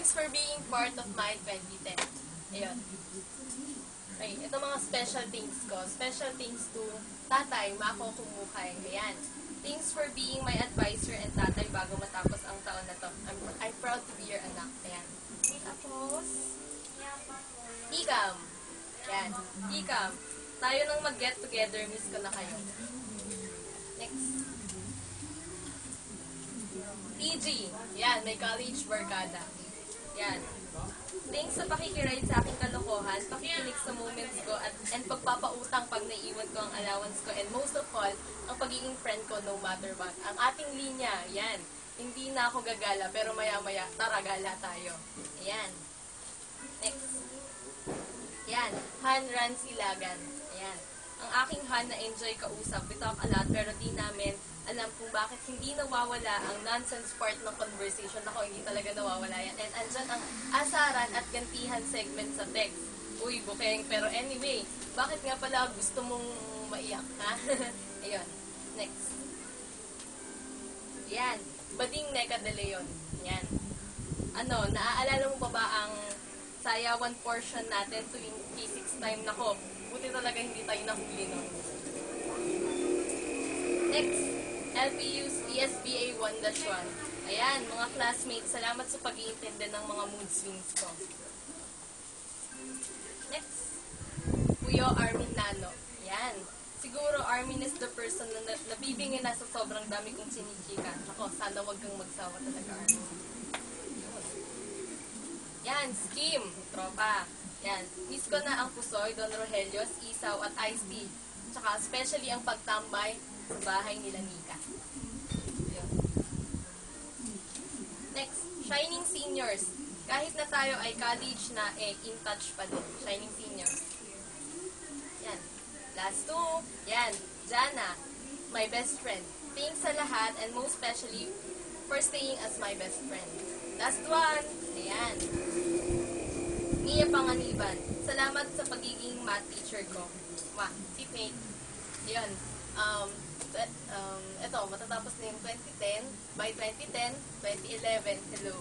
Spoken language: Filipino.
Thanks for being part of my 2010. Ayun. Okay, ito mga special things ko. Special things to tatay, Mako Kumukay. Ayan. Thanks for being my advisor and tatay bago matapos ang taon na to. I'm proud to be your anak. Ayan. Tapos, Ikam. Ayan. Ikam. Tayo nang mag-get together. Miss ko na kayo. Next. TG. Yan, may college barkada. Yan. Thanks sa pakikiride sa aking kalokohan, pakikinig sa moments ko, and pagpapautang pag naiiwan ko ang allowance ko, and most of all, ang pagiging friend ko no matter what. Ang ating linya, yan. Hindi na ako gagala, pero maya-maya, tara, gala tayo. Ayan. Next. Yan. Han Rans Ilagan. Ayan. Ang aking Han na enjoy kausap. We talk a lot, pero di namin alam kung bakit hindi nawawala ang nonsense part ng conversation. Ako, hindi talaga nawawala yan. And andyan ang asaran at gantihan segment sa text. Uy, bukeng. Pero anyway, bakit nga pala gusto mong maiyak, ha? Ayun. Next. Yan. Bading Neka de Leon. Yan. Ano, naaalala mo ba ang sayawan portion natin tuwing P6 time? Nako, buti talaga hindi tayo nahuli nun. Next. LPU's ESBA 1-1. Ayan, mga classmates, salamat sa pag-iintindi ng mga mood swings ko. Next. Kuya Armin Nano. Ayan. Siguro Armin is the person na nabibingin na sa sobrang dami kong sinichika. Ako, sana wag kang magsawa talaga, Armin. Yan, Scheme. Tropa. Yan. Miss ko na ang Pusoy, Don Rogelio, Isaw at Ice Tea. Tsaka especially ang pagtambay sa bahay nila Nika. Next, Shining Seniors. Kahit na tayo ay college na, in touch pa din. Shining Seniors. Yan. Last two. Yan. Jana, my best friend. Thanks sa lahat and most especially for staying as my best friend. Last one. Ayan. Mia Panganiban. Salamat sa pagiging math teacher ko. Seatmate. Ayan. Ito, matatapos na yung 2010. By 2010, 2011, hello.